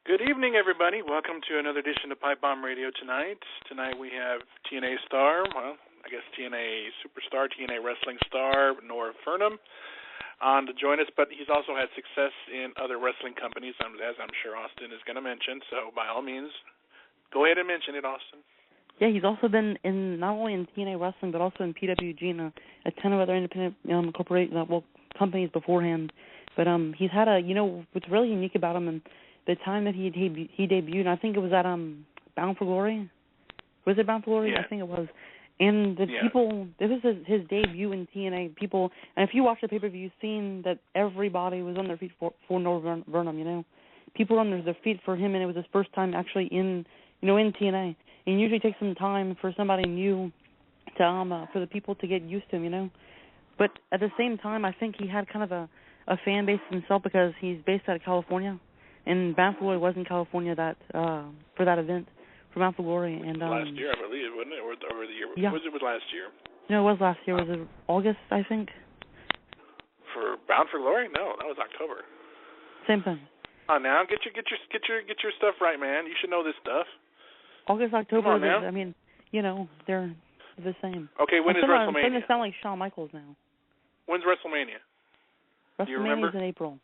Good evening, everybody. Welcome to another edition of Pipebomb Radio tonight. Tonight we have TNA star, TNA superstar, TNA wrestling star, Norv Fernum, on to join us. But he's also had success in other wrestling companies, as I'm sure Austin is going to mention. So by all means, go ahead and mention it, Austin. Yeah, he's also been in not only in TNA wrestling, but also in PWG and a ton of other independent companies beforehand. But he's had what's really unique about him and the time that he debuted, I think it was at Bound for Glory. Was it Bound for Glory? Yeah. I think it was. And the people, this was his debut in TNA. People, and if you watch the pay-per-view, you've seen that everybody was on their feet for Norv Fernum, you know. People were on their feet for him, and it was his first time actually in TNA. And it usually takes some time for somebody new to, for the people to get used to him, you know. But at the same time, I think he had kind of a fan base himself because he's based out of California. And Bound for Glory was in California for that event for Bound for Glory. And last year, I believe, wasn't it? Or the year? Yeah. It was last year. No, it was last year. Was it August, I think? For Bound for Glory? No, that was October. Same thing. Oh, now get your stuff right, man. You should know this stuff. August, October. Come on, now. I mean, they're the same. Okay, when is WrestleMania? I'm starting to sound like Shawn Michaels now. When's WrestleMania? Do you remember? WrestleMania's in April.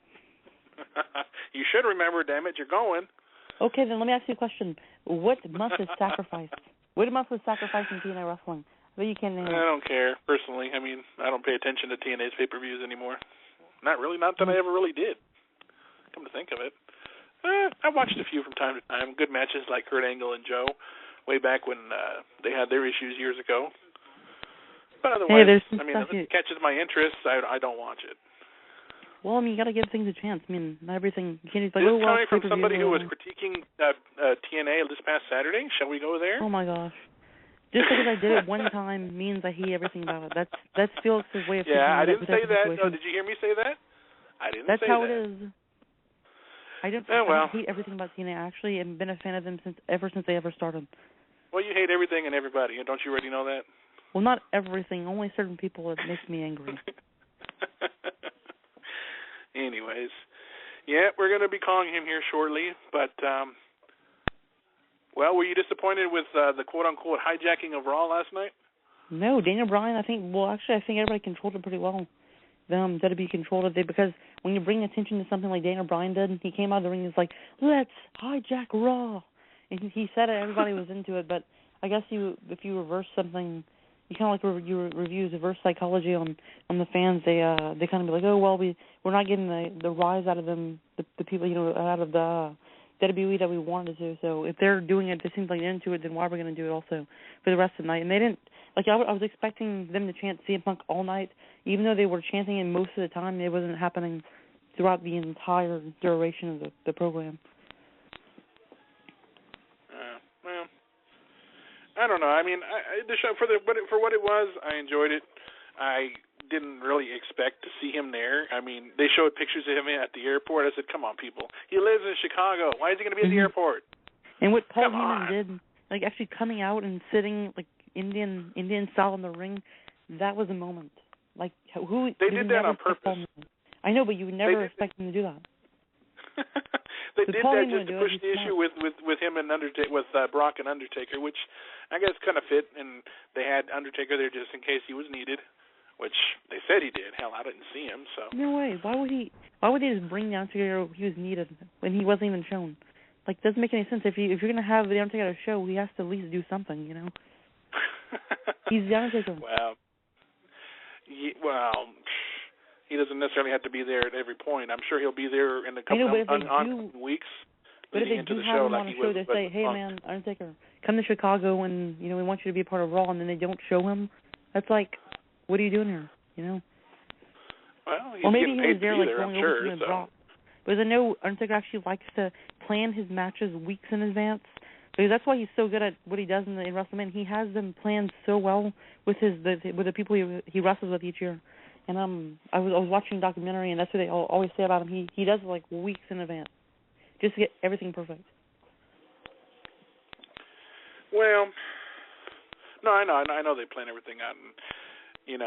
You should remember, damn it, you're going. Okay, then let me ask you a question. What month is sacrificed? What month was sacrificed in TNA wrestling? I bet you can't name it. I don't care, personally. I mean, I don't pay attention to TNA's pay-per-views anymore. Not really, not that I ever really did, come to think of it. I watched a few from time to time. Good matches like Kurt Angle and Joe, way back when they had their issues years ago. But otherwise, if it catches my interest, I don't watch it. Well, I mean, you got to give things a chance. I mean, not everything. You can't just this is coming from somebody who was critiquing TNA this past Saturday. Shall we go there? Oh my gosh! Just because I did it one time means I hate everything about it. That's Felix's way of thinking. Yeah, I didn't say that. No, did you hear me say that? I didn't say that. That's how it is. I don't hate everything about TNA. I actually have been a fan of them ever since they ever started. Well, you hate everything and everybody. Don't you already know that? Well, not everything. Only certain people. It makes me angry. Anyways, yeah, we're going to be calling him here shortly, but, were you disappointed with the quote-unquote hijacking of Raw last night? No, Daniel Bryan, I think everybody controlled it pretty well. WWE controlled it because when you bring attention to something like Daniel Bryan did, he came out of the ring and was like, let's hijack Raw. And he said it, everybody was into it, but I guess if you reverse something, you kind of like you review reverse psychology on the fans. They kind of be like, oh well, we're not getting the rise out of them, the people out of the WWE that we wanted to. So if they're doing it seems like they're into it, then why are we going to do it also for the rest of the night? And they didn't. Like I was expecting them to chant CM Punk all night, even though they were chanting it most of the time. It wasn't happening throughout the entire duration of the program. I don't know. I mean, the show for what it was, I enjoyed it. I didn't really expect to see him there. I mean, they showed pictures of him at the airport. I said, "Come on, people! He lives in Chicago. Why is he going to be at the airport?" And what Paul Heyman did, like actually coming out and sitting like Indian style in the ring, that was a moment. Like who they did that on purpose. I know, but you would never expect them to do that. They did that just to push the issue with him and with Brock and Undertaker, which I guess kind of fit, and they had Undertaker there just in case he was needed, which they said he did. Hell, I didn't see him, so. No way. Why would they just bring the Undertaker he was needed when he wasn't even shown? Like, it doesn't make any sense. If you're going to have the Undertaker at a show, he has to at least do something, you know? He's the Undertaker. Well, he doesn't necessarily have to be there at every point. I'm sure he'll be there in a couple of weeks. But if they do have him on a show, they say, hey, man, Undertaker, come to Chicago and, we want you to be a part of Raw, and then they don't show him. That's like, what are you doing here, you know? Well, he's or maybe getting he was paid there, to be like, there, going I'm over sure. to the Brock. Because I know Undertaker actually likes to plan his matches weeks in advance. Because that's why he's so good at what he does in WrestleMania. He has them planned so well with the people he wrestles with each year. And I was watching a documentary, and that's what they always say about him. He does it like weeks in advance, just to get everything perfect. Well, no, I know they plan everything out, and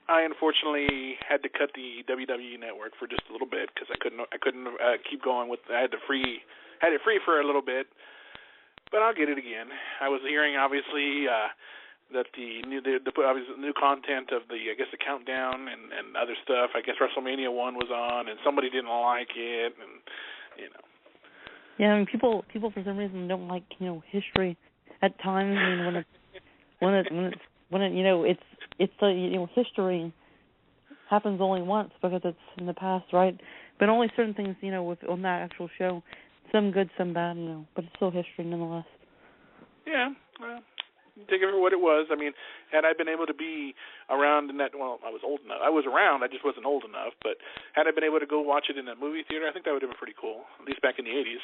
I unfortunately had to cut the WWE network for just a little bit because I couldn't keep going with. I had the free had it free for a little bit, but I'll get it again. I was hearing, obviously, that the new content of the, I guess, the countdown and other stuff. I guess WrestleMania 1 was on, and somebody didn't like it, and Yeah, I mean, people for some reason don't like history at times. I mean, when it it's history happens only once because it's in the past, right? But only certain things on that actual show. Some good, some bad, but it's still history nonetheless. Yeah, well, take it for what it was. I mean, had I been able to be around in that, well, I was old enough. I was around, I just wasn't old enough. But had I been able to go watch it in a movie theater, I think that would have been pretty cool, at least back in the 80s.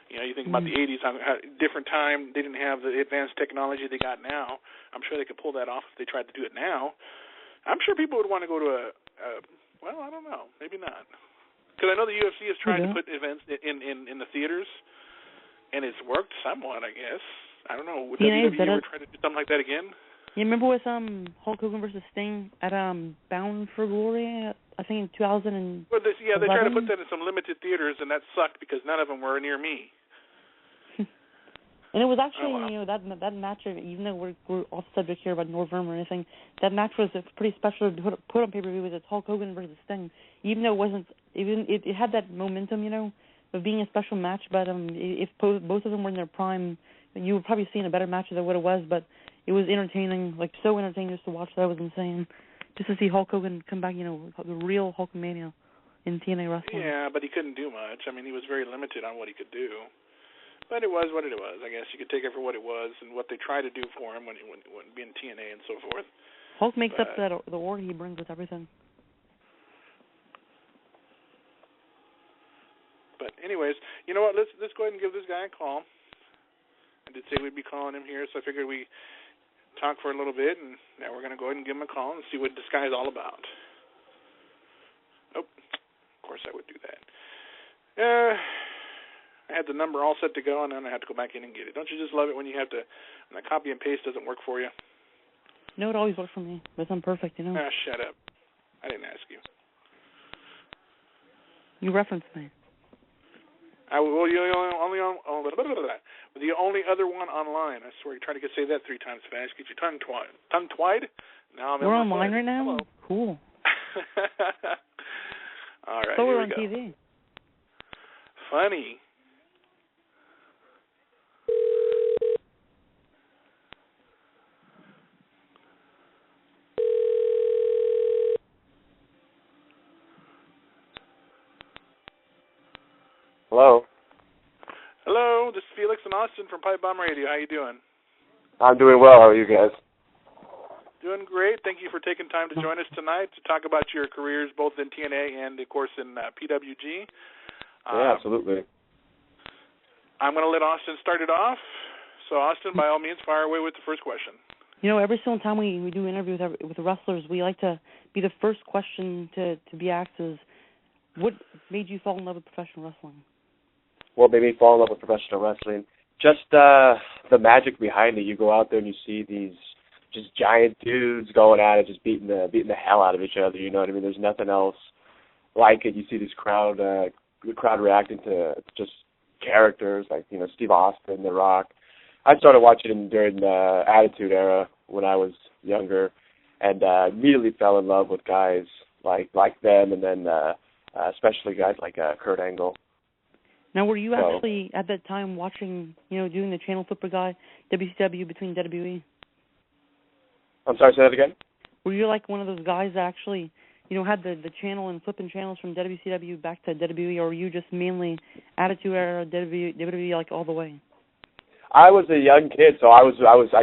You think about the 80s, how different time, they didn't have the advanced technology they got now. I'm sure they could pull that off if they tried to do it now. I'm sure people would want to go to well, I don't know, maybe not. Because I know the UFC has tried to put events in the theaters, and it's worked somewhat, I guess. I don't know. Would WWE ever try to do something like that again? You remember with Hulk Hogan versus Sting at Bound for Glory, I think in 2000. Well, they tried to put that in some limited theaters, and that sucked because none of them were near me. And it was actually, that match, even though we're off subject here about Norv Fernum or anything, that match was pretty special to put on pay-per-view with Hulk Hogan versus Sting. Even though it had that momentum, of being a special match, but if both of them were in their prime, you would probably seen a better match than what it was, but it was entertaining, so entertaining just to watch. That was insane. Just to see Hulk Hogan come back, the real Hulkamania in TNA wrestling. Yeah, but he couldn't do much. I mean, he was very limited on what he could do. But it was what it was. I guess you could take it for what it was and what they tried to do for him when being TNA and so forth. Hulk makes up the aura he brings with everything. But anyways, you know what? Let's go ahead and give this guy a call. I did say we'd be calling him here, so I figured we talk for a little bit, and now we're going to go ahead and give him a call and see what this guy is all about. Oh, of course I would do that. I had the number all set to go, and then I had to go back in and get it. Don't you just love it when you have to, when the copy and paste doesn't work for you? No, it always works for me, but I'm perfect, Ah, shut up. I didn't ask you. You referenced me. The only other one online. I swear, you try to say that 3 times fast. Get your tongue tied. Now I'm We're online right now? Hello. Cool. All right, so here we're we on go. TV. Funny. Hello. Hello, this is Felix and Austin from Pipebomb Radio. How you doing? I'm doing well. How are you guys? Doing great. Thank you for taking time to join us tonight to talk about your careers both in TNA and, of course, in PWG. Yeah, absolutely. I'm going to let Austin start it off. So, Austin, by all means, fire away with the first question. Every single time we do an interview with the wrestlers, we like to be the first question to be asked is, what made you fall in love with professional wrestling? What made me fall in love with professional wrestling? Just the magic behind it. You go out there and you see these just giant dudes going at it, just beating the hell out of each other. You know what I mean? There's nothing else like it. You see this crowd, the crowd reacting to just characters like Steve Austin, The Rock. I started watching him during the Attitude Era when I was younger, and immediately fell in love with guys like them, and then especially guys like Kurt Angle. Now, were you actually at that time watching, doing the channel flipper guy, WCW between WWE? I'm sorry, say that again? Were you like one of those guys that actually, had the channel and flipping channels from WCW back to WWE, or were you just mainly Attitude Era, WWE like all the way? I was a young kid, so I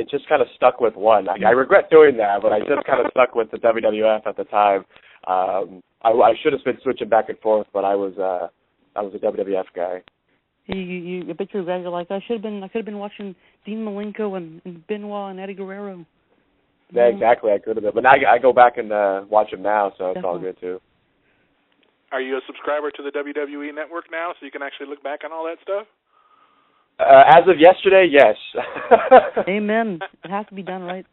just kind of stuck with one. I regret doing that, but I just kind of stuck with the WWF at the time. I should have been switching back and forth, but I was a WWF guy. You bet you're glad. You're like, I could have been watching Dean Malenko and Benoit and Eddie Guerrero. Yeah, exactly. I could have been, but now I go back and watch them now, so it's all good too. Are you a subscriber to the WWE Network now, so you can actually look back on all that stuff? As of yesterday, yes. Amen. It has to be done right.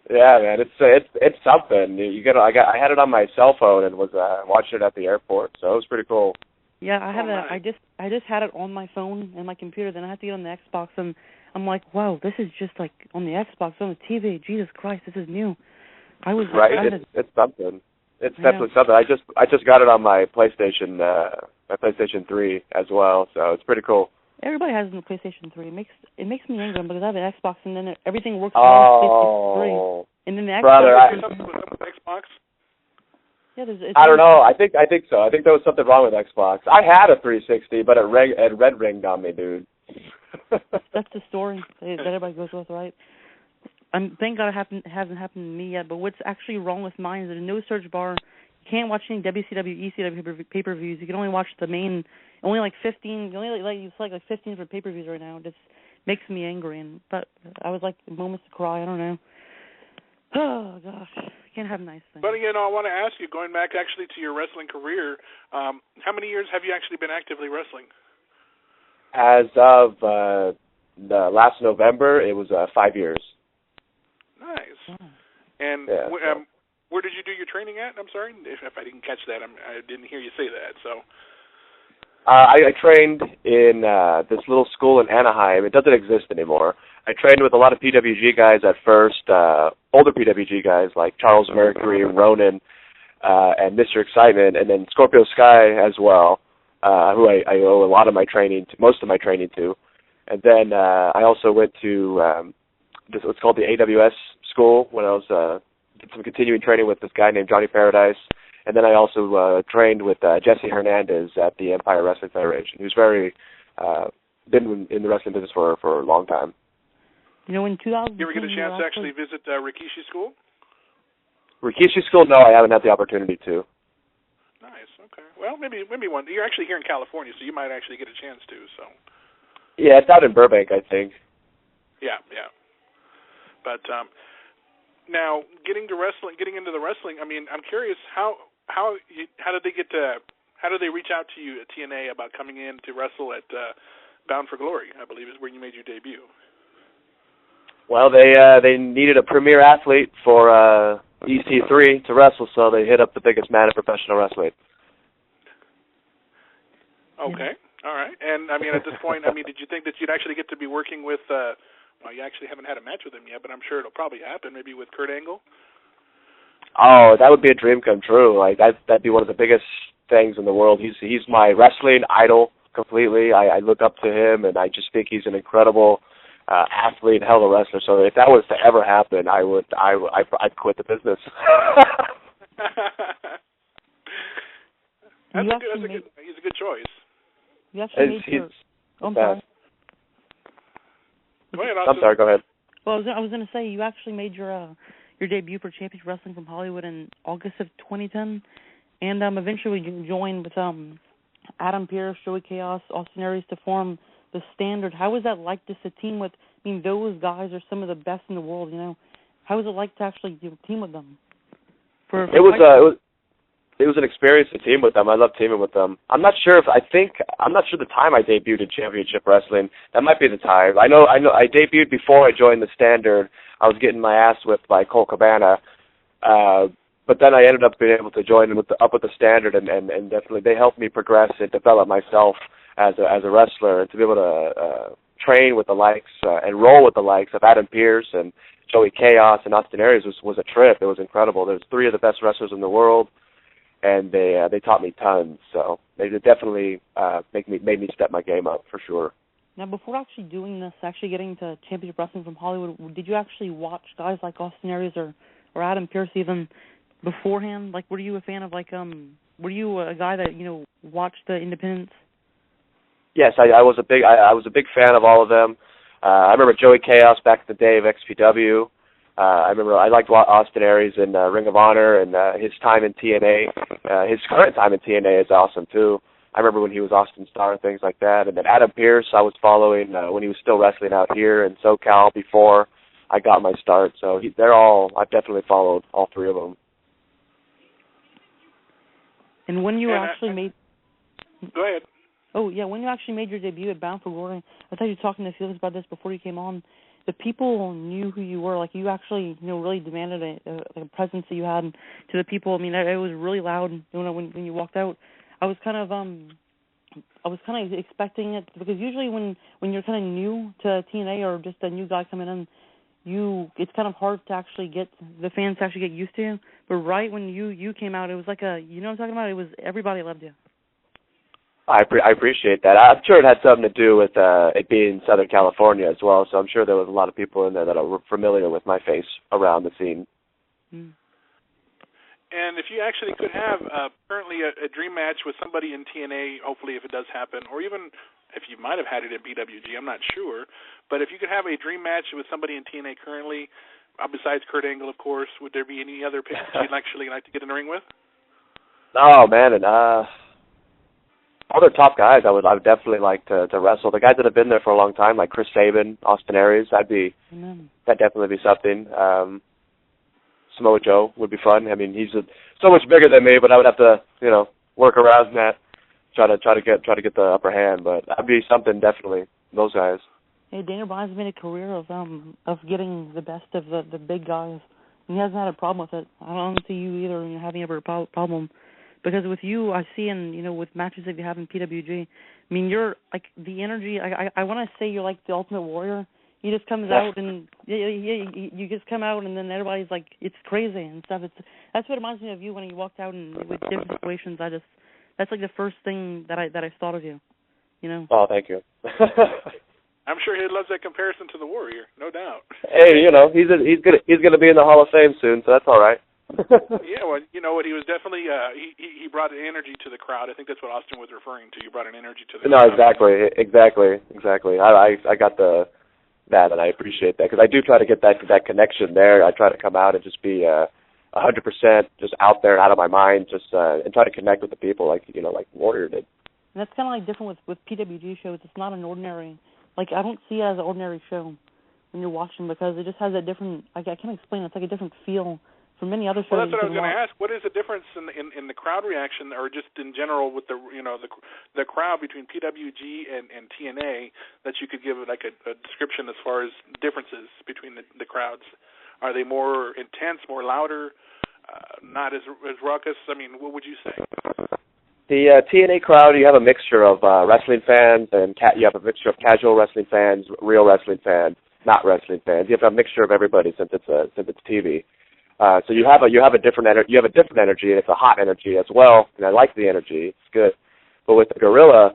Yeah, man, it's something. I had it on my cell phone and was watching it at the airport, so it was pretty cool. Yeah, I just had it on my phone and my computer. Then I had to get on the Xbox, and I'm like, wow, this is just like on the Xbox, on the TV. Jesus Christ, this is new. I was right. It's something. It's definitely something. I just got it on my PlayStation 3 as well, so it's pretty cool. Everybody has it on the PlayStation 3. It makes me angry because I have an Xbox, and then everything works well on PlayStation 3. And then the Xbox. Brother, Xbox. Yeah, I don't know. I think so. I think there was something wrong with Xbox. I had a 360, but it red ringed on me, dude. That's the story that everybody goes with, right? Thank God it hasn't happened to me yet. But what's actually wrong with mine is there's no search bar. You can't watch any WCW, ECW pay-per-views. You can only watch the main. Only like 15. You select like 15 for pay-per-views right now. It just makes me angry. But I was like moments to cry. I don't know. Oh gosh, can't have nice things. But I want to ask you, going back actually to your wrestling career, how many years have you actually been actively wrestling? As of the last November, it was 5 years. Nice. Oh. And where did you do your training at? I'm sorry if I didn't catch that. I didn't hear you say that. So. I trained in this little school in Anaheim. It doesn't exist anymore. I trained with a lot of PWG guys at first, older PWG guys like Charles Mercury, Ronan, and Mr. Excitement, and then Scorpio Sky as well, who I owe a lot of my training to, most of my training to. And then I also went to what's called the AWS school when I was did some continuing training with this guy named Johnny Paradise. And then I also trained with Jesse Hernandez at the Empire Wrestling Federation, who's been in the wrestling business for a long time. In 2000. You ever get a chance to actually visit Rikishi School? Rikishi School? No, I haven't had the opportunity to. Nice. Okay. Well, maybe one. You're actually here in California, so you might actually get a chance to. So. Yeah, it's out in Burbank, I think. Yeah. But now, getting into the wrestling. I mean, I'm curious how did they reach out to you at TNA about coming in to wrestle at Bound for Glory? I believe is where you made your debut. Well, they needed a premier athlete for EC3 to wrestle, so they hit up the biggest man in professional wrestling. Okay, all right. And I mean, at this point, did you think that you'd actually get to be working with? Well, you actually haven't had a match with him yet, but I'm sure it'll probably happen. Maybe with Kurt Angle. Oh, that would be a dream come true. Like that'd be one of the biggest things in the world. He's my wrestling idol completely. I look up to him, and I just think he's an incredible athlete, hell of a wrestler. So if that was to ever happen, I'd quit the business. He's a good choice. You actually I'm sorry. Go ahead, I'm sorry. Go ahead. Well, I was going to say you actually made your debut for Championship Wrestling from Hollywood in August of 2010, and eventually you joined with Adam Pearce, Joey Chaos, Austin Aries to form the Standard. How was that like just to team with? I mean, those guys are some of the best in the world. How was it like to actually team with them? It was an experience to team with them. I love teaming with them. I'm not sure the time I debuted in Championship Wrestling. That might be the time. I know I debuted before I joined the Standard. I was getting my ass whipped by Colt Cabana. But then I ended up being able to join with the Standard, and definitely they helped me progress and develop myself as a wrestler, and to be able to train with the likes and roll with the likes of Adam Pearce and Joey Chaos and Austin Aries was a trip. It was incredible. There's three of the best wrestlers in the world, and they taught me tons. So they definitely made me step my game up for sure. Now, before actually doing this, actually getting to Championship Wrestling from Hollywood, did you actually watch guys like Austin Aries or Adam Pearce even beforehand? Like, were you a fan of were you a guy that watched the independents? Yes, I was a big fan of all of them. I remember Joey Chaos back in the day of XPW. I remember I liked Austin Aries in Ring of Honor, and his time in TNA. His current time in TNA is awesome too. I remember when he was Austin Star and things like that. And then Adam Pearce, I was following when he was still wrestling out here in SoCal before I got my start. So I've definitely followed all three of them. And when you made... Go ahead. Oh, yeah, when you actually made your debut at Bound for Glory, I thought you were talking to Felix about this before you came on. The people knew who you were. Like, you actually, really demanded a presence that you had to the people. I mean, it was really loud when you walked out. I was kind of I was kind of expecting it, because usually when you're kind of new to TNA or just a new guy coming in, it's kind of hard to actually get the fans to actually get used to you. But right when you came out, it was like you know what I'm talking about? It was everybody loved you. I appreciate that. I'm sure it had something to do with it being Southern California as well, so I'm sure there was a lot of people in there that are familiar with my face around the scene. Mm. And if you actually could have currently a dream match with somebody in TNA, hopefully if it does happen, or even if you might have had it in PWG, I'm not sure, but if you could have a dream match with somebody in TNA currently, besides Kurt Angle, of course, would there be any other people you'd actually like to get in the ring with? Oh, man, and other top guys I would definitely like to wrestle. The guys that have been there for a long time, like Chris Sabin, Austin Aries, that'd definitely be something. Samoa Joe would be fun. I mean, he's so much bigger than me, but I would have to, work around that, try to get the upper hand. But that'd be something definitely. Those guys. Hey, Daniel Bryan's made a career of getting the best of the big guys. He hasn't had a problem with it. I don't see you either having ever a problem. Because with you, I see with matches that you have in PWG, I mean, you're like the energy. I want to say you're like the Ultimate Warrior. He just comes out and you just come out and then everybody's like, it's crazy and stuff. That's what reminds me of you when you walked out and with different situations. That's like the first thing that I thought of you. Oh, thank you. I'm sure he loves that comparison to the Warrior, no doubt. Hey, he's gonna be in the Hall of Fame soon, so that's all right. Yeah, well, you know what? He was definitely he brought an energy to the crowd. I think that's what Austin was referring to. You brought an energy to the crowd. No, exactly. I got that, and I appreciate that, because I do try to get that connection there. I try to come out and just be 100% just out there, out of my mind, just and try to connect with the people like Warrior did. And that's kind of like different with PWG shows. It's not an ordinary, I don't see it as an ordinary show when you're watching, because it just has a different, I can't explain it. It's like a different feel from many other shows. Well, that's what I was going to ask. What is the difference in the crowd reaction, or just in general with the crowd between PWG and TNA, that you could give like a description as far as differences between the crowds? Are they more intense, more louder, not as raucous? I mean, what would you say? The TNA crowd, you have a mixture of wrestling fans, and you have a mixture of casual wrestling fans, real wrestling fans, not wrestling fans. You have a mixture of everybody since it's TV. So you have a different energy, and it's a hot energy as well. And I like the energy; it's good. But with the Gorilla,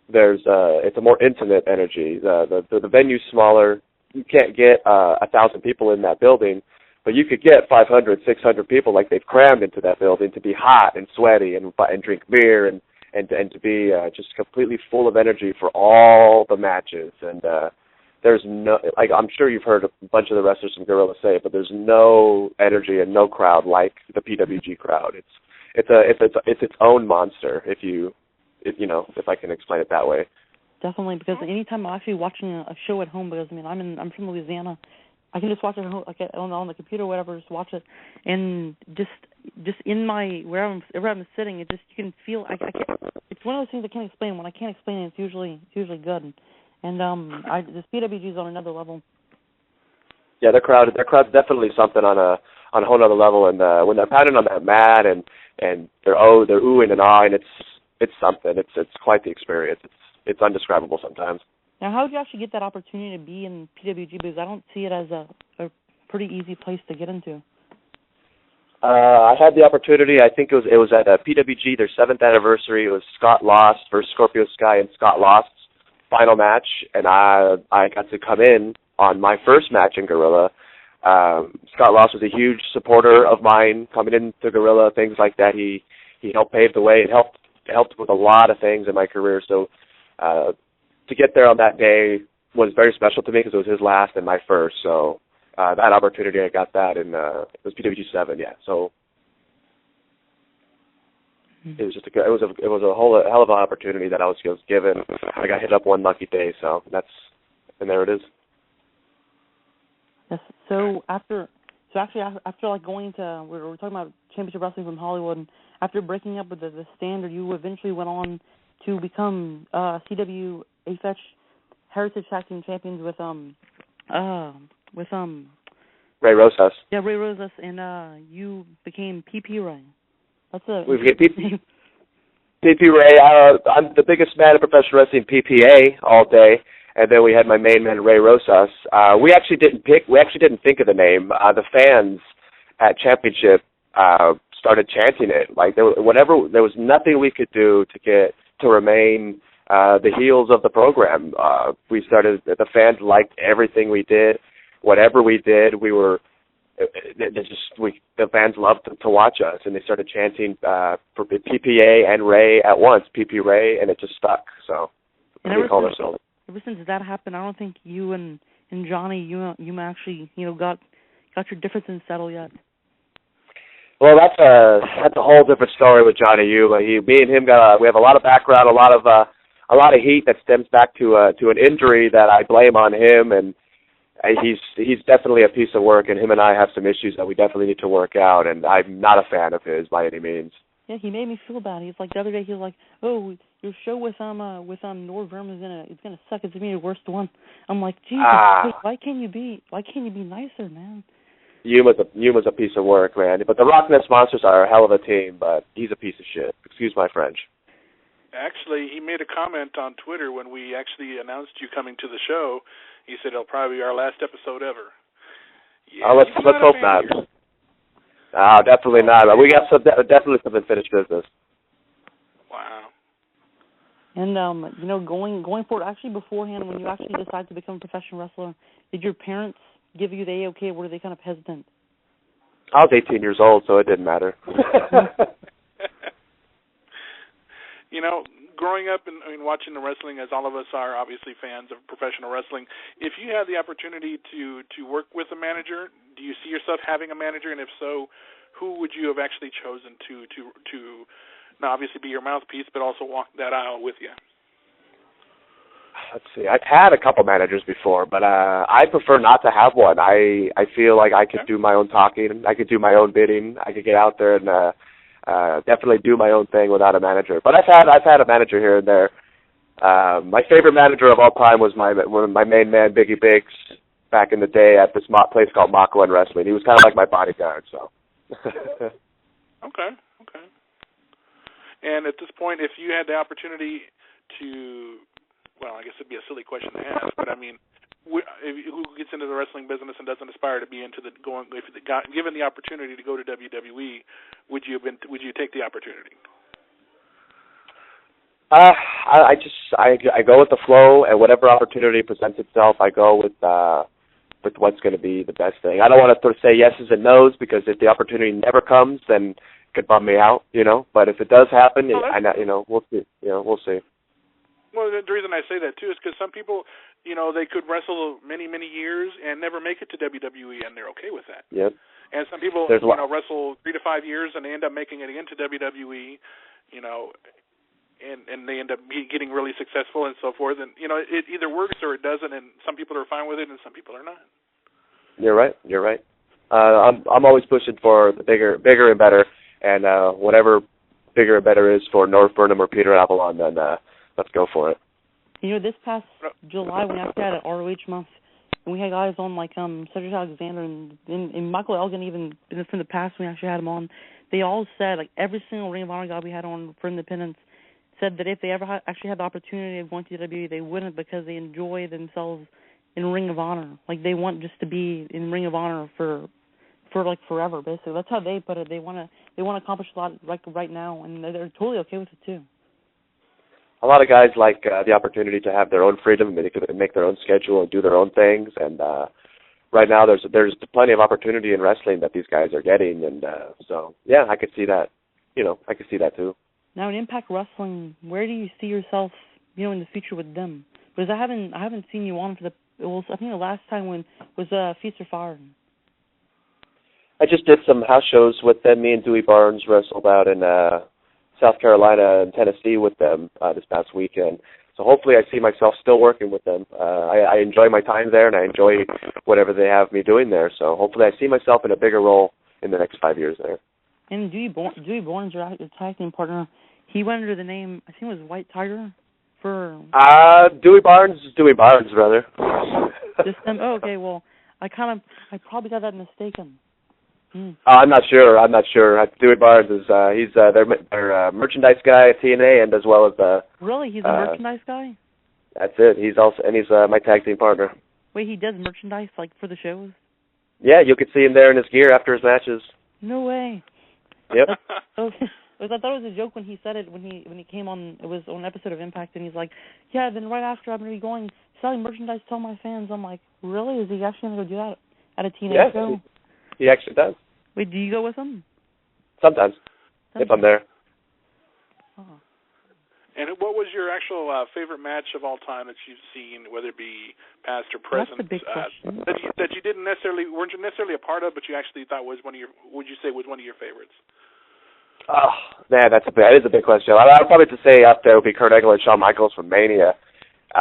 it's a more intimate energy. The venue's smaller. You can't get 1,000 people in that building, but you could get 500, 600 people, like they've crammed into that building, to be hot and sweaty and drink beer and to be just completely full of energy for all the matches. And there's no, I'm sure you've heard a bunch of the wrestlers from Gorilla say it, but there's no energy and no crowd like the PWG crowd. It's its own monster, if I can explain it that way. Definitely, because anytime I'm actually watching a show at home, because I'm from Louisiana, I can just watch it on the computer or whatever, just watch it, and just in my wherever I'm sitting, you can feel. It's one of those things I can't explain. When I can't explain it, it's usually good. And this PWG is on another level. Yeah, their crowd's definitely something on a whole other level. And when they're pounding on that mat and they're oohing and ahhing, it's something. It's quite the experience. It's indescribable sometimes. Now, how did you actually get that opportunity to be in PWG? Because I don't see it as a pretty easy place to get into. I had the opportunity. I think it was at PWG, their 7th anniversary. It was Scott Lost versus Scorpio Sky and Scott Lost's final match, and I got to come in on my first match in Gorilla. Scott Lost was a huge supporter of mine coming into Gorilla, things like that. He helped pave the way. It helped with a lot of things in my career. So to get there on that day was very special to me, because it was his last and my first. So that opportunity, I got that in it was PWG 7, yeah. So it was just it was a whole hell of an opportunity that I was given. I got hit up one lucky day, so and there it is. Yes. So after like going to, we were talking about Championship Wrestling from Hollywood, and after breaking up with the Standard, you eventually went on to become CW AFETCH Heritage Tag Team Champions with Ray Rosas. Yeah, Ray Rosas, and you became PP Ray. We became PP Ray. I'm the biggest man in professional wrestling, PPA, all day. And then we had my main man, Ray Rosas. We actually didn't think of the name. The fans at Championship started chanting it. Like there was nothing we could do to remain the heels of the program. The fans liked everything we did. Whatever we did, the fans loved to watch us, and they started chanting for PPA and Ray at once, PP Ray, and it just stuck. So we called ourselves. Ever since that happened, I don't think you and Johnny, you actually got your differences settled yet. Well, that's a whole different story with Johnny Yuma. Me and him we have a lot of background, a lot of heat that stems back to an injury that I blame on him, and he's definitely a piece of work, and him and I have some issues that we definitely need to work out, and I'm not a fan of his by any means. Yeah, he made me feel bad. He's like, the other day he was like, "Oh, your show with Norv Fernum it's gonna suck. It's gonna be the worst one." I'm like, Jesus, why can't you be nicer, man? Yuma's a piece of work, man. But the Rock Nest Monsters are a hell of a team, but he's a piece of shit. Excuse my French. Actually, he made a comment on Twitter when we actually announced you coming to the show. He said it'll probably be our last episode ever. Yeah, let's hope not. Definitely not. We got definitely some unfinished business. Wow. And going forward, actually beforehand, when you actually decided to become a professional wrestler, did your parents give you the A-OK, or were they kind of hesitant? I was 18 years old, so it didn't matter. Growing up and watching the wrestling, as all of us are obviously fans of professional wrestling, if you had the opportunity to work with a manager, do you see yourself having a manager? And if so, who would you have actually chosen to not obviously be your mouthpiece, but also walk that aisle with you? Let's see. I've had a couple managers before, but I prefer not to have one. I feel like I could do my own talking. I could do my own bidding. I could get out there and definitely do my own thing without a manager. But I've had a manager here and there. My favorite manager of all time was my main man, Biggie Biggs, back in the day at this place called Mach 1 Wrestling. He was kind of like my bodyguard. So. Okay. And at this point, if you had the opportunity to, well, I guess it'd be a silly question to ask, but I mean, who gets into the wrestling business and doesn't aspire to be if given the opportunity to go to WWE, would you take the opportunity? I go with the flow, and whatever opportunity presents itself, I go with what's going to be the best thing. I don't want to say yeses and nos, because if the opportunity never comes, then it could bum me out, But if it does happen, we'll see. We'll see. Well, the reason I say that too is because some people, they could wrestle many, many years and never make it to WWE, and they're okay with that. Yep. And some people, wrestle 3 to 5 years and they end up making it into WWE, and they end up getting really successful and so forth. And it either works or it doesn't. And some people are fine with it, and some people are not. You're right. I'm always pushing for the bigger and better, and whatever bigger and better is for Norv Fernum or Peter Avalon, then let's go for it. This past July, we actually had an ROH month, and we had guys on like Cedric Alexander and Michael Elgin, even from the past, we actually had them on. They all said, like every single Ring of Honor guy we had on for Independence said that if they ever actually had the opportunity of going to WWE, they wouldn't, because they enjoy themselves in Ring of Honor. Like they want just to be in Ring of Honor for like forever, basically. That's how they put it. They want to accomplish a lot like right now, and they're totally okay with it too. A lot of guys like the opportunity to have their own freedom, and they can make their own schedule and do their own things. And right now, there's plenty of opportunity in wrestling that these guys are getting, and so yeah, I could see that. I could see that too. Now in Impact Wrestling, where do you see yourself, in the future with them? Because I haven't seen you on I think the last time was Feast or Fire. I just did some house shows with them. Me and Dewey Barnes wrestled out in South Carolina and Tennessee with them this past weekend. So hopefully I see myself still working with them. I enjoy my time there, and I enjoy whatever they have me doing there. So hopefully I see myself in a bigger role in the next 5 years there. And Dewey Barnes, your tag team partner, he went under the name, I think it was White Tiger for... Dewey Barnes is Dewey Barnes, brother. Just them? Oh, okay, well, I probably got that mistaken. I'm not sure. Dewey Barnes is he's their merchandise guy at TNA, and as well as Really, he's a merchandise guy. That's it. He's my tag team partner. Wait, he does merchandise like for the shows? Yeah, you could see him there in his gear after his matches. No way. Yep. I thought it was a joke when he said it when he came on. It was on an episode of Impact, and he's like, "Yeah, then right after I'm gonna be going selling merchandise to all my fans." I'm like, "Really? Is he actually gonna go do that at a TNA show?" He actually does. Wait, do you go with him? Sometimes. If I'm there. Oh. And what was your actual favorite match of all time that you've seen, whether it be past or present? That's the big question. That you weren't necessarily a part of, but you actually thought was one of your, would you say was one of your favorites? Oh man, that is a big question. I'd probably have to say up there would be Kurt Angle and Shawn Michaels from Mania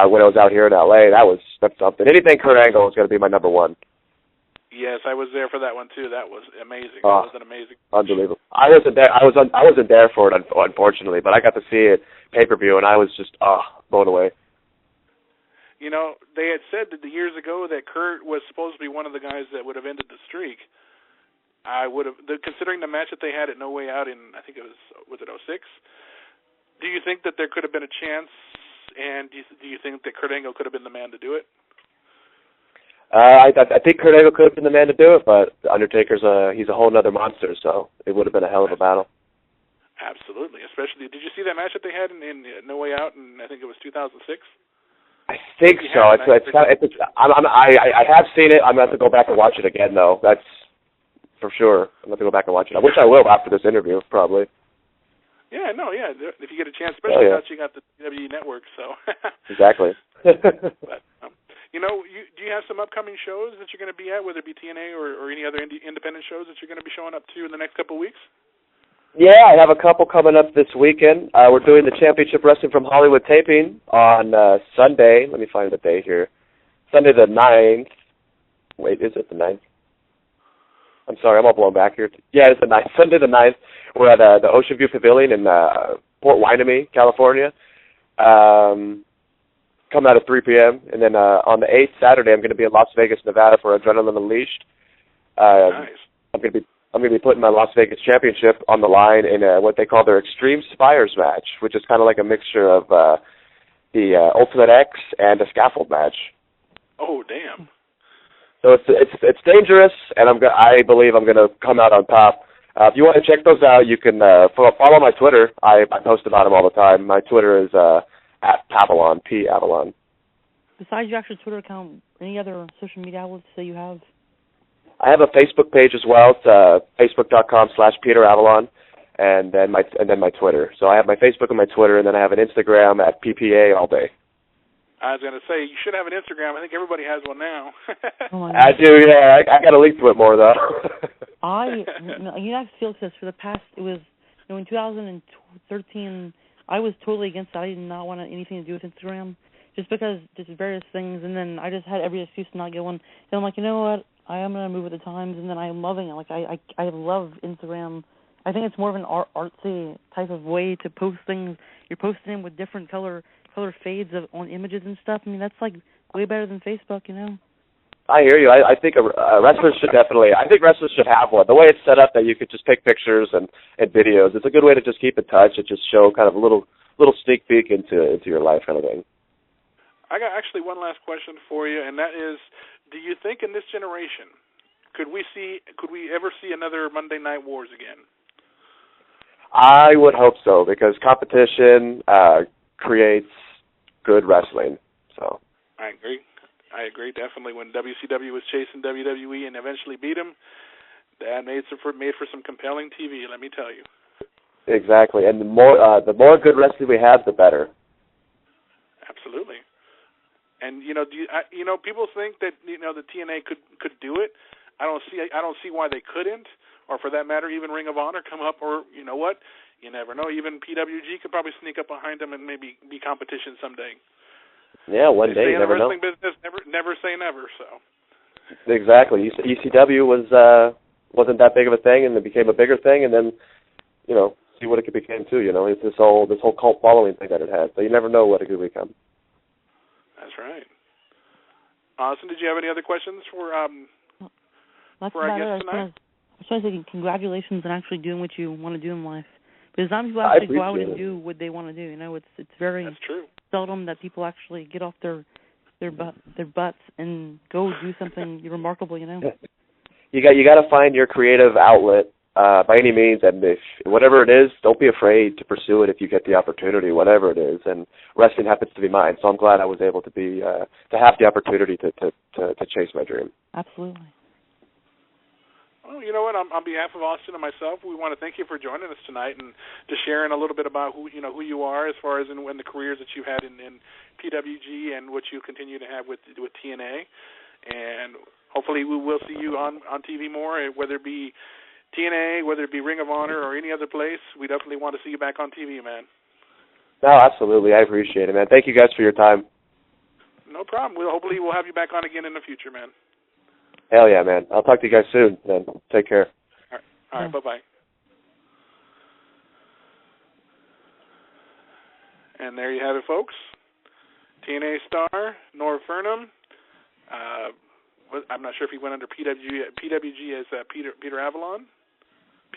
when I was out here in LA. That's something. Anything Kurt Angle is going to be my number one. Yes, I was there for that one too. That was amazing. That was an amazing. Unbelievable. I wasn't there. I wasn't there for it, unfortunately, but I got to see it pay-per-view, and I was just blown away. You know, they had said that years ago that Kurt was supposed to be one of the guys that would have ended the streak. Considering the match that they had at No Way Out in, I think it was it 06? Do you think that there could have been a chance, and do you think that Kurt Angle could have been the man to do it? I think Kurt Angle could have been the man to do it, but Undertaker's he's a whole other monster, so it would have been a hell of a battle. Absolutely, especially. Did you see that match that they had in No Way Out? And I think it was 2006. I think so. I have seen it. I'm gonna have to go back and watch it again, though. That's for sure. I'm gonna have to go back and watch it. I wish I will after this interview, probably. Yeah, if you get a chance, especially now that you got the WWE Network, so. Exactly. But, do you have some upcoming shows that you're going to be at, whether it be TNA or any other independent shows that you're going to be showing up to in the next couple of weeks? Yeah, I have a couple coming up this weekend. We're doing the Championship Wrestling from Hollywood taping on Sunday. Let me find the date here. Sunday the 9th. Wait, is it the 9th? I'm sorry, I'm all blown back here. Yeah, it's the 9th. Sunday the 9th. We're at the Ocean View Pavilion in Port Wainami, California. Come out at 3 p.m. And then on the 8th, Saturday, I'm going to be in Las Vegas, Nevada for Adrenaline Unleashed. Nice. I'm going to be putting my Las Vegas Championship on the line in what they call their Extreme Spires match, which is kind of like a mixture of the Ultimate X and a scaffold match. Oh, damn. So it's dangerous, and I believe I'm going to come out on top. If you want to check those out, you can follow my Twitter. I post about them all the time. My Twitter is at Pavalon, P-Avalon. Besides your actual Twitter account, any other social media outlets that you have? I have a Facebook page as well. It's facebook.com/Peter Avalon, and then my Twitter. So I have my Facebook and my Twitter, and then I have an Instagram at PPA all day. I was going to say, you should have an Instagram. I think everybody has one now. I do, yeah. I got to link to it more, though. Felix says for the past, it was, in 2013, I was totally against it. I did not want anything to do with Instagram, just because just various things, and then I just had every excuse to not get one. And I'm like, you know what? I am going to move with the times, and then I am loving it. Like, I love Instagram. I think it's more of an artsy type of way to post things. You're posting them with different color fades on images and stuff. I mean, that's like way better than Facebook, I hear you. I think wrestlers should have one. The way it's set up that you could just take pictures and videos, it's a good way to just keep in touch and just show kind of a little sneak peek into your life kind of thing. I got actually one last question for you, and that is, do you think in this generation could we ever see another Monday Night Wars again? I would hope so, because competition creates good wrestling. So I agree definitely. When WCW was chasing WWE and eventually beat them, that made for some compelling TV. Let me tell you. Exactly, and the more good wrestling we have, the better. Absolutely. And people think that the TNA could do it. I don't see why they couldn't, or for that matter, even Ring of Honor come up, or you know what? You never know. Even PWG could probably sneak up behind them and maybe be competition someday. Yeah, one day, you never know. In the wrestling business, never say never. So. Exactly. ECW wasn't that big of a thing, and it became a bigger thing, and then see what it could become too. It's this whole cult following thing that it had. So you never know what it could become. That's right. Austin, did you have any other questions for our guest tonight? I was So I say congratulations on actually doing what you want to do in life. Because some people actually go out and do what they want to do. You know, it's very seldom that people actually get off their butts and go do something remarkable. You know. You got to find your creative outlet by any means, and if whatever it is, don't be afraid to pursue it if you get the opportunity, whatever it is. And wrestling happens to be mine, so I'm glad I was able to be to have the opportunity to chase my dream. Absolutely. Well, you know what? On behalf of Austin and myself, we want to thank you for joining us tonight and just sharing a little bit about who you are as far as in the careers that you've had in PWG and what you continue to have with TNA. And hopefully we will see you on TV more, whether it be TNA, whether it be Ring of Honor or any other place. We definitely want to see you back on TV, man. No, absolutely. I appreciate it, man. Thank you guys for your time. No problem. Hopefully we'll have you back on again in the future, man. Hell yeah, man. I'll talk to you guys soon, then. Take care. All right. Bye-bye. And there you have it, folks. TNA star, Norv Fernum. I'm not sure if he went under PWG as Peter Avalon.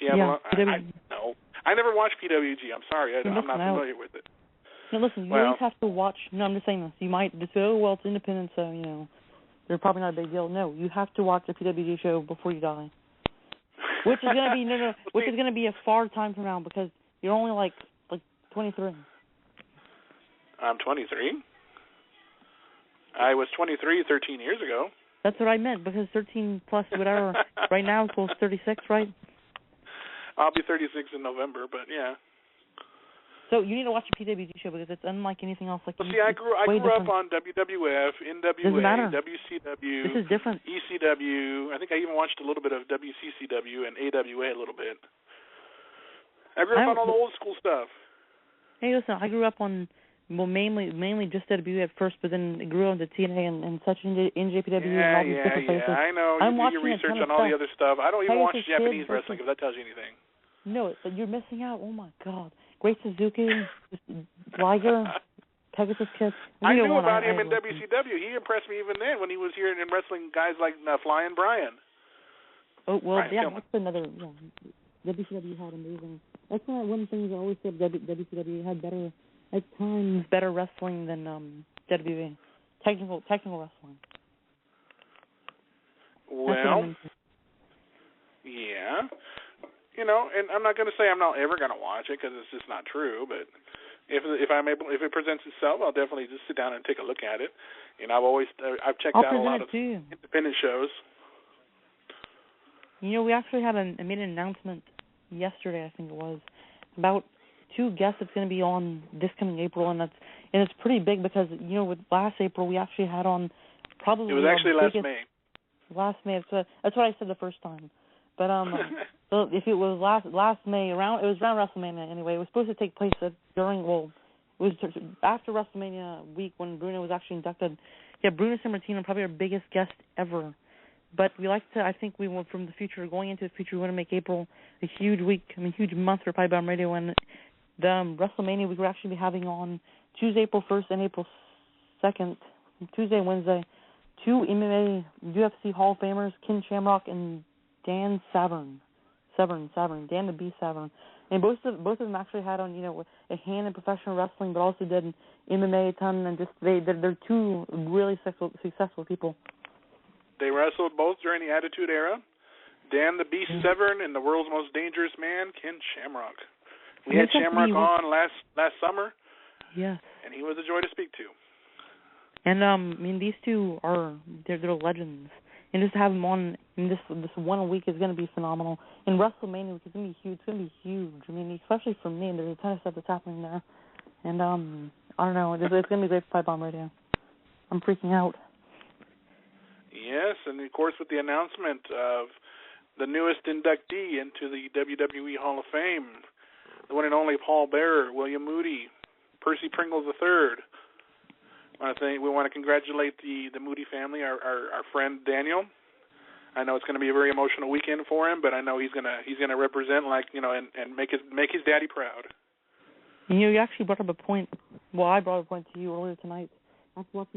Yeah, No. I never watched PWG. I'm sorry. I'm not familiar with it. No, listen, you always have to watch. No, I'm just saying this. You might just say, oh, well, it's independent, so, you know, they're probably not a big deal. No, you have to watch a PWG show before you die. Which is going to be, which is going to be a far time from now because you're only like 23. I'm 23. I was 23 13 years ago. That's what I meant, because 13 plus whatever right now equals 36, right? I'll be 36 in November, but yeah. So you need to watch the PWG show because it's unlike anything else. Well, see, I grew up on WWF, NWA, WCW. This is different. ECW. I think I even watched a little bit of WCCW and AWA a little bit. I grew up on all the old school stuff. Hey, listen, I grew up on mainly just WWF at first, but then grew on to TNA and such NJPW and all these different places. I know. You do your research on all the other stuff. I don't even watch Japanese wrestling, if that tells you anything. No, but you're missing out. Oh my God. Great Suzuki, Liger, Pegasus Kid. I knew about him in WCW. He impressed me even then when he was here in wrestling guys like Flying Brian. Oh, well, Brian that's another. Yeah, WCW had amazing. That's one of the things I always said. WCW had better, at times, better wrestling than WWE. Technical wrestling. Well, yeah. You know, and I'm not going to say I'm not ever going to watch it because it's just not true. But if it presents itself, I'll definitely just sit down and take a look at it. And I've checked out a lot of independent shows. You know, we actually had made an announcement yesterday, I think it was, about 2 guests that's going to be on this coming April, and it's pretty big because you know, with last April we actually had on probably. It was actually last May. Last May. That's what I said the first time. But so if it was last May, it was around WrestleMania anyway. It was supposed to take place it was after WrestleMania week when Bruno was actually inducted. Yeah, Bruno Sammartino, probably our biggest guest ever. But I think we went from the future, going into the future, we want to make April a huge month for Pipebomb Radio. And the WrestleMania week we'll actually be having on Tuesday, April 1st and April 2nd, Tuesday and Wednesday, 2 MMA UFC Hall of Famers, Ken Shamrock and Dan Severn, Dan the Beast Severn, and both of them actually had on a hand in professional wrestling, but also did MMA a ton, and just they're 2 really successful people. They wrestled both during the Attitude Era. Dan the Beast Severn and the world's most dangerous man, Ken Shamrock. We had Shamrock on last summer. Yes. And he was a joy to speak to. And these 2 they're legends. And just to have them on this one a week is going to be phenomenal. And WrestleMania week is going to be huge. It's going to be huge. I mean, especially for me, and there's a ton of stuff that's happening there. And I don't know. It's going to be great for Pipebomb Radio. I'm freaking out. Yes, and of course with the announcement of the newest inductee into the WWE Hall of Fame, the one and only Paul Bearer, William Moody, Percy Pringles III. We want to congratulate the Moody family, our friend Daniel. I know it's going to be a very emotional weekend for him, but I know he's gonna represent and make his daddy proud. You actually brought up a point. Well, I brought a point to you earlier tonight. Of course.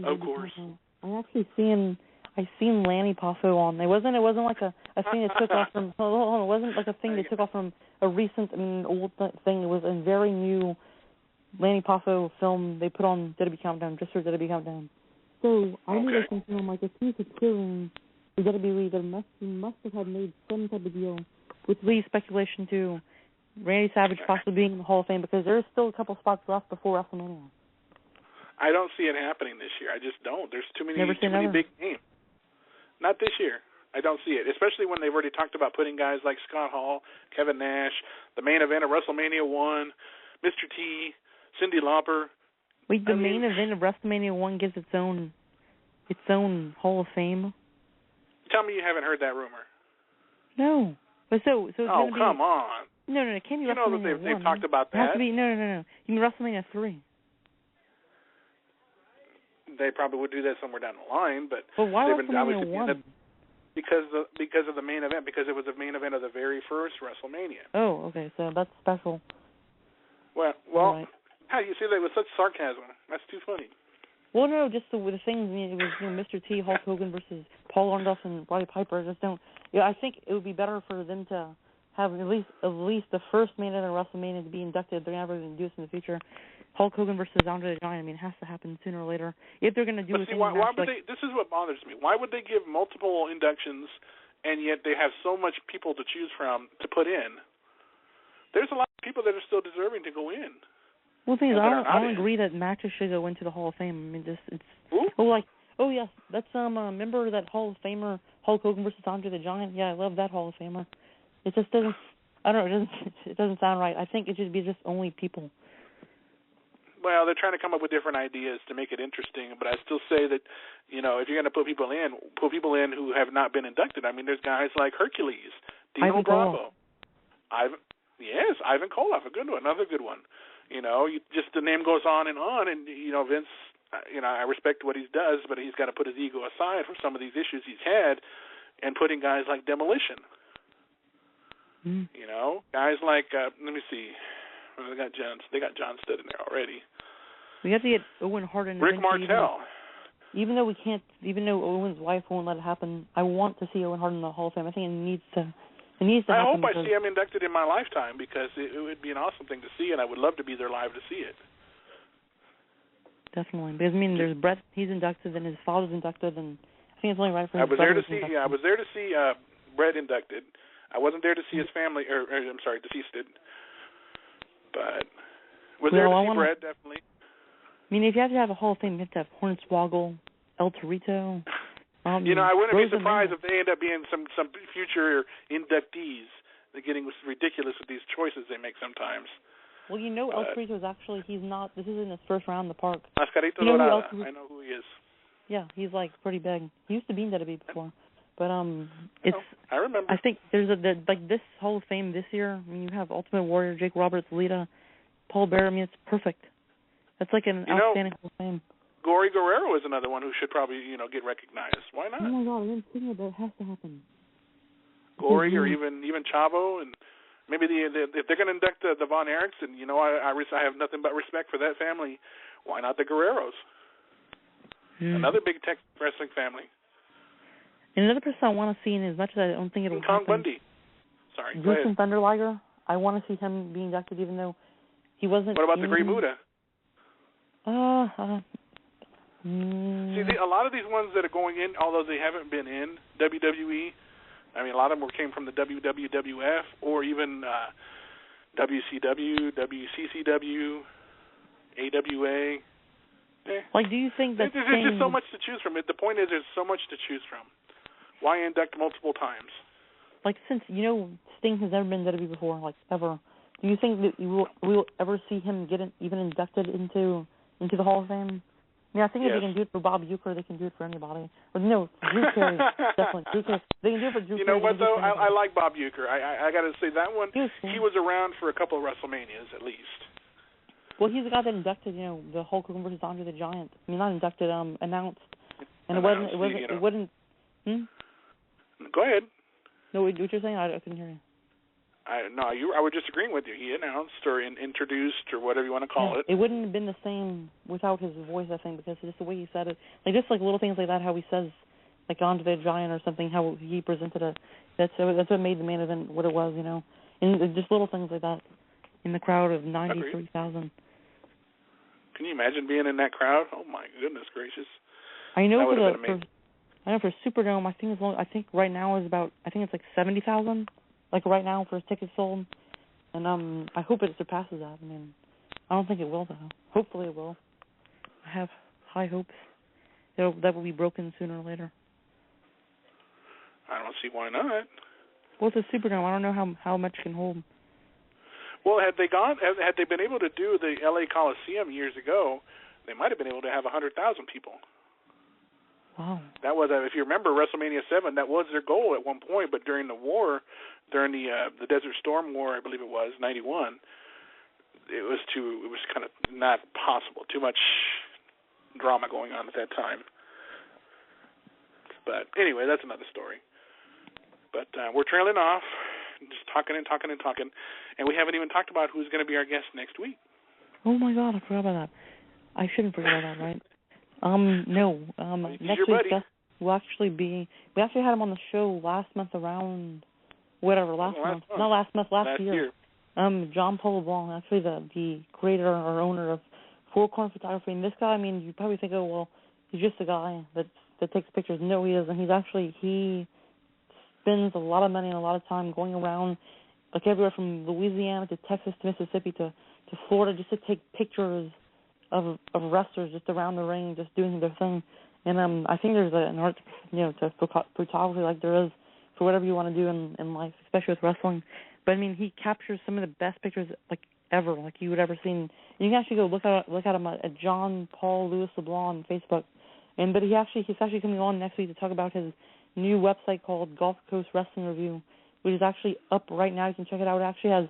I seen Lanny Poffo on. It wasn't like a thing that took off from. Hold on, it wasn't like a thing that took off from a recent, old thing. It was a very new Lanny Poffo film they put on WWE Countdown, just for WWE Countdown. So I knew this from film, like, if he's appearing, the WWE there must have made some type of deal, which leads speculation to Randy Savage possibly being in the Hall of Fame, because there's still a couple spots left before WrestleMania. I don't see it happening this year. I just don't. There's too many big names. Not this year. I don't see it, especially when they've already talked about putting guys like Scott Hall, Kevin Nash, the main event of WrestleMania 1, Mr. T, Cyndi Lauper. Wait, the main event of WrestleMania 1 gives its own Hall of Fame? Tell me you haven't heard that rumor. No. But so it's gonna be, come on. No, it can't be WrestleMania 1. You know that they've talked about that. It has to be, no. You mean WrestleMania 3. They probably would do that somewhere down the line, but why WrestleMania 1? Because of the main event, because it was the main event of the very first WrestleMania. Oh, okay, so that's special. Well, right. How do you say that with such sarcasm? That's too funny. Well, no, just the things. It was Mr. T, Hulk Hogan versus Paul Orndorff and Roddy Piper. I just don't. Yeah, I think it would be better for them to have at least the first main event of WrestleMania to be inducted. They're never going to do this in the future. Hulk Hogan versus Andre the Giant. It has to happen sooner or later if they're going to do it. Why would they? This is what bothers me. Why would they give multiple inductions, and yet they have so much people to choose from to put in? There's a lot of people that are still deserving to go in. Well, the thing is, I don't agree that matches should go into the Hall of Fame. I mean, yes, that's remember that Hall of Famer Hulk Hogan versus Andre the Giant? Yeah, I love that Hall of Famer. It just doesn't. I don't know. It doesn't sound right. I think it should be just only people. Well, they're trying to come up with different ideas to make it interesting, but I still say that, if you're going to put people in who have not been inducted. I mean, there's guys like Hercules, Dino Bravo, Ivan Koloff, a good one, another good one. Just the name goes on, and Vince, I respect what he does, but he's got to put his ego aside for some of these issues he's had, and putting guys like Demolition. Guys like let me see. They got John Studd in there already. We have to get Owen Hart in. Rick Martel. Even though Owen's wife won't let it happen, I want to see Owen Hart in the Hall of Fame. I think it needs to happen. I hope I see him inducted in my lifetime, because it would be an awesome thing to see, and I would love to be there live to see it. Definitely, because there's Brett. He's inducted, and his father's inducted, and I think it's only right for his I was there to see. inducted. I was there to see Brett inducted. I wasn't there to see his family, deceased. But was there to see Brett, definitely. I mean, if you have to have a Hall of Fame, you have to have Hornswoggle, El Torito. I wouldn't be surprised if they end up being some future inductees. They're getting ridiculous with these choices they make sometimes. Well, El Torito is actually, he's not, this isn't his first round in the park. Mascarito Dorada, I know who he is. Yeah, he's pretty big. He used to be in WWE before. But I remember. I think there's this Hall of Fame this year. I mean, you have Ultimate Warrior, Jake Roberts, Lita, Paul Bearer. I mean, it's perfect. That's like an outstanding Hall of Fame. Gory Guerrero is another one who should probably, get recognized. Why not? Oh my God, I didn't think that. It has to happen. Gory, or even Chavo, and maybe if they're going to induct the Von Erichs, and I have nothing but respect for that family. Why not the Guerreros? Another big Texas wrestling family. And another person I want to see, and as much as I don't think it'll happen, Bundy. Sorry, Justin Thunder Liger. I want to see him being inducted, even though he wasn't. What about the Great Muta? See, a lot of these ones that are going in, although they haven't been in WWE, I mean, a lot of them came from the WWF or even WCW, WCCW, AWA. Do you think that there's just so much to choose from? The point is, there's so much to choose from. Why induct multiple times? Since Sting has never been WWE before, ever. Do you think that we will ever see him get even inducted into the Hall of Fame? I mean, I think if they can do it for Bob Uecker, they can do it for anybody. Or no, Drew Carey, definitely. Drew Carey. They can do it for Drew Carey. You know what, though? I like Bob Uecker. I got to say, that one, he was around for a couple of WrestleManias, at least. Well, he's the guy that inducted, the Hulk Hogan versus Andre the Giant. I mean, not inducted, announced. And it wasn't. Go ahead. No, what you're saying? I couldn't hear you. I was just agreeing with you. He announced or introduced or whatever you want to call it. It wouldn't have been the same without his voice, I think, because just the way he said it. Just little things like that, how he says like Andre the Giant or something, how he presented it. That's what made the main event what it was, you know. And just little things like that in the crowd of 93,000. Can you imagine being in that crowd? Oh my goodness gracious! I know for for Superdome, I think right now is about, I think it's like 70,000, like right now for tickets sold, and I hope it surpasses that. I mean, I don't think it will though. Hopefully it will. I have high hopes that will be broken sooner or later. I don't see why not. Well, it's a Superdome. I don't know how much it can hold. Well, had they been able to do the LA Coliseum years ago, they might have been able to have 100,000 people. Wow. That was, if you remember WrestleMania 7, that was their goal at one point, but during the war, during the Desert Storm War, I believe it was, 91, it was kind of not possible. Too much drama going on at that time. But anyway, that's another story. But we're trailing off, just talking, and we haven't even talked about who's going to be our guest next week. Oh my God, I forgot about that. I shouldn't forget about that, right? No. Next week we actually had him on the show last month around last year. John Paul Blanc, actually the creator or owner of Four Corner Photography. And this guy, I mean, you probably think, oh well, he's just a guy that takes pictures. No, he doesn't. He spends a lot of money and a lot of time going around, like everywhere from Louisiana to Texas to Mississippi to Florida, just to take pictures of wrestlers just around the ring, just doing their thing. And I think there's an art, to photography like there is for whatever you want to do in life, especially with wrestling. But I mean, he captures some of the best pictures like ever, like you would ever seen. And you can actually go look at him at John Paul Louis LeBlanc on Facebook. But he's actually coming on next week to talk about his new website called Gulf Coast Wrestling Review, which is actually up right now. You can check it out. It actually has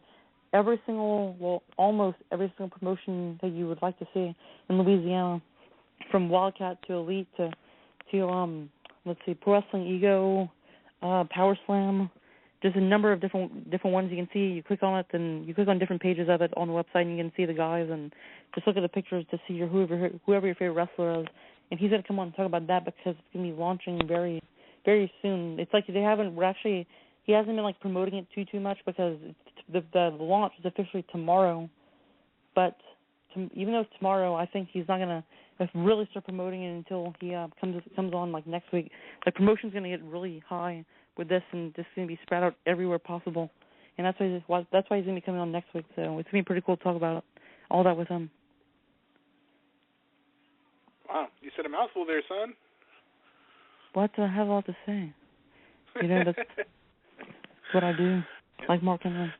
almost every single promotion that you would like to see in Louisiana, from Wildcat to Elite to Pro Wrestling Ego, Power Slam, just a number of different ones you can see. You click on it, and you click on different pages of it on the website, and you can see the guys and just look at the pictures to see whoever your favorite wrestler is. And he's going to come on and talk about that because it's going to be launching very, very soon. It's like he hasn't been like promoting it too much because the launch is officially tomorrow. But even though it's tomorrow, I think he's not going to really start promoting it until he comes on like next week. Like promotion's going to get really high with this, and just going to be spread out everywhere possible. And that's why he's going to be coming on next week. So it's going to be pretty cool to talk about all that with him. Wow, you said a mouthful there, son. What I have a lot to say. That's what I do. Like Mark Henry.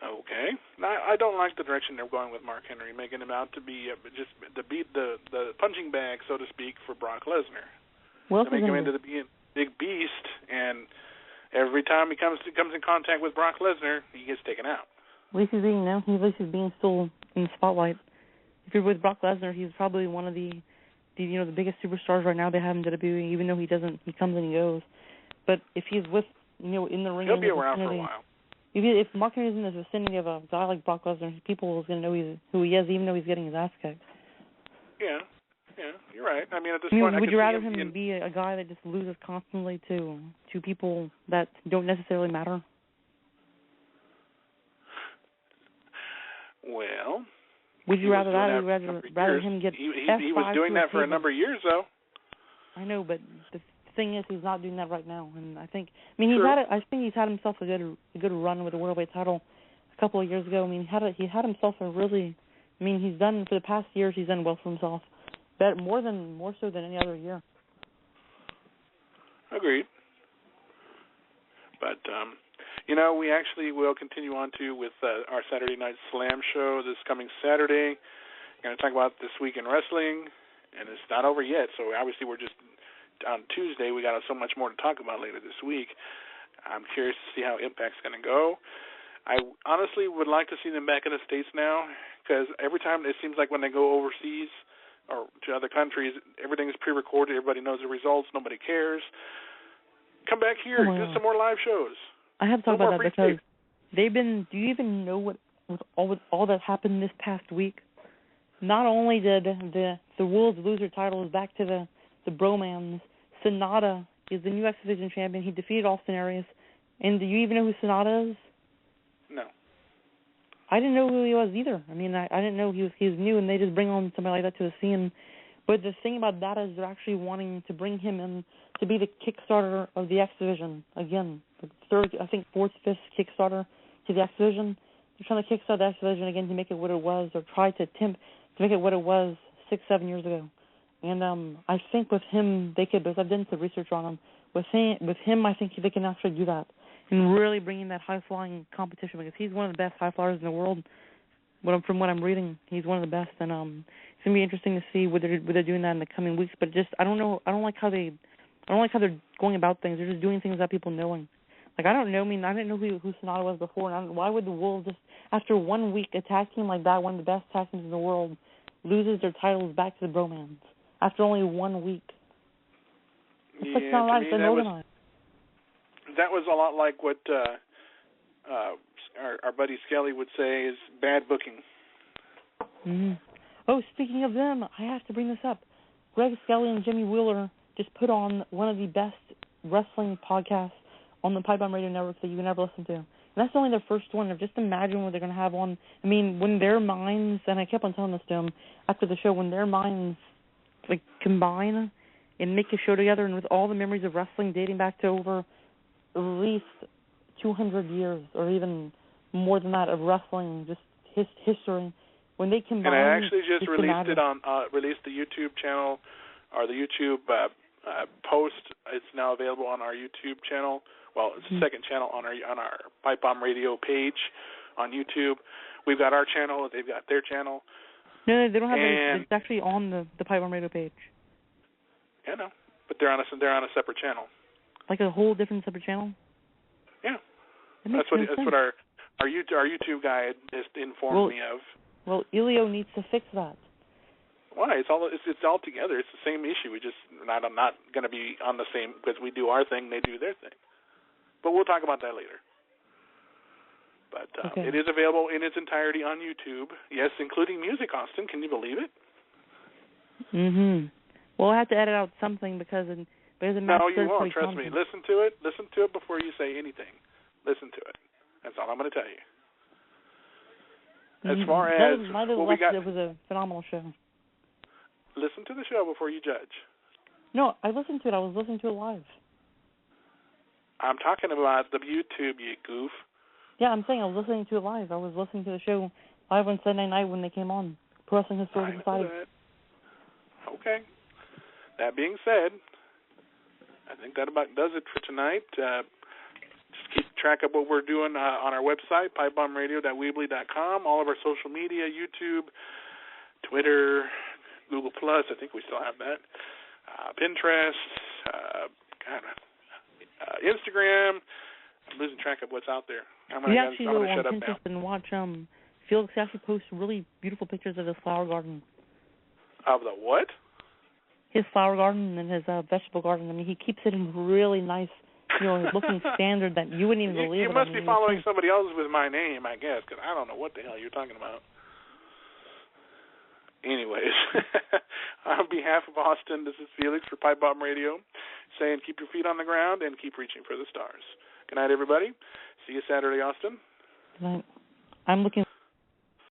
Okay. Now, I don't like the direction they're going with Mark Henry, making him out to be just the punching bag, so to speak, for Brock Lesnar. Well, to make him into the big beast, and every time he comes in contact with Brock Lesnar, he gets taken out. At least he's being still in the spotlight. If you're with Brock Lesnar, he's probably one of the biggest superstars right now they have in WWE, even though he comes and he goes. But if he's with, in the ring, he'll be around for a while. If Mark Henry's in the vicinity of a guy like Brock Lesnar, people are going to know who he is, even though he's getting his ass kicked. Yeah, you're right. I mean, at this point, would you rather him be a guy that just loses constantly to people that don't necessarily matter? Well, would you rather that, or would you rather him get He was doing that for a number of years, though. I know, but the thing is, he's not doing that right now, and I think he's had himself a good run with the World Weight title a couple of years ago. I mean, he had himself a really, I mean, he's done for the past years. He's done well for himself, but more so than any other year. Agreed. But we actually will continue on with our Saturday Night Slam show this coming Saturday. We're going to talk about this week in wrestling, and it's not over yet. So obviously we're just on Tuesday. We got so much more to talk about later this week. I'm curious to see how Impact's going to go. I honestly would like to see them back in the States now, because every time it seems like when they go overseas or to other countries, everything is pre-recorded. Everybody knows the results. Nobody cares. Come back here. Do some more live shows. I have to talk about that because they've been. Do you even know what all that happened this past week? Not only did the World's Loser titles back to the Bromans Sonata is the new X Division champion. He defeated Austin Aries. And do you even know who Sonata is? No. I didn't know who he was either. I mean, I didn't know he was new, and they just bring on somebody like that to the scene. But the thing about that is they're actually wanting to bring him in to be the Kickstarter of the X Division again. The third, I think, fourth, fifth Kickstarter to the X Division. They're trying to kickstart the X Division again to make it what it was, or try to attempt to make it what it was 6-7 years ago. And I think with him, they could, because I've done some research on him, with him, I think they can actually do that and really bring in that high-flying competition, because he's one of the best high flyers in the world. From what I'm reading, he's one of the best, and it's gonna be interesting to see whether they're doing that in the coming weeks. But just I don't know. I don't like how they're going about things. They're just doing things without people knowing. Like, I don't know. I mean, I didn't know who Sonata was before. And why would the Wolves just after 1 week attack team like that, one of the best tag teams in the world, loses their titles back to the Bromans after only 1 week? It's not right. It's unorganized. That was a lot like what our buddy Skelly would say is bad booking. Mm-hmm. Oh, speaking of them, I have to bring this up. Greg Skelly and Jimmy Wheeler just put on one of the best wrestling podcasts on the Pipebomb Radio Network that you can ever listen to. And that's only their first one. Just imagine what they're going to have on. I mean, when their minds, and I kept on telling this to them after the show, when their minds like combine and make a show together, and with all the memories of wrestling dating back to over at least 200 years or even more than that of wrestling, just history. When they combine, and I actually just released it on released the YouTube channel or the YouTube post. It's now available on our YouTube channel. Well, it's the second channel on our Pipebomb Radio page on YouTube. We've got our channel. They've got their channel. No, they don't have it. It's actually on the Pipebomb Radio page. Yeah, no, but they're on a separate channel. Like a whole different separate channel. Yeah, that's what our YouTube guy has informed me of. Well, Elio needs to fix that. Why? It's all together. It's the same issue. We just not going to be on the same, because we do our thing, they do their thing. But we'll talk about that later. But okay. It is available in its entirety on YouTube. Yes, including music, Austin. Can you believe it? Mm-hmm. Well, I have to edit out something because it no, you won't. Trust me. Listen to it before you say anything. Listen to it. That's all I'm going to tell you. As far as what we got, it was a phenomenal show. Listen to the show before you judge. No, I listened to it. I was listening to it live. I'm talking about the YouTube, you goof. Yeah, I'm saying I was listening to it live. I was listening to the show live on Sunday night when they came on. Pro Wrestling Historical Society. Okay. That being said, I think that about does it for tonight. Just keep track of what we're doing on our website, pipebombradio.weebly.com, all of our social media, YouTube, Twitter, Google+, I think we still have that, Pinterest, Instagram. I'm losing track of what's out there. I'm going to shut up now. Pinterest and watch Felix actually posts really beautiful pictures of his flower garden. Of the what? His flower garden and his vegetable garden. I mean, he keeps it in really nice, looking standard that you wouldn't even believe. You must be following somebody else with my name, I guess, because I don't know what the hell you're talking about. Anyways, on behalf of Austin, this is Felix for Pipebomb Radio, saying keep your feet on the ground and keep reaching for the stars. Good night, everybody. See you Saturday, Austin. Good night. I'm looking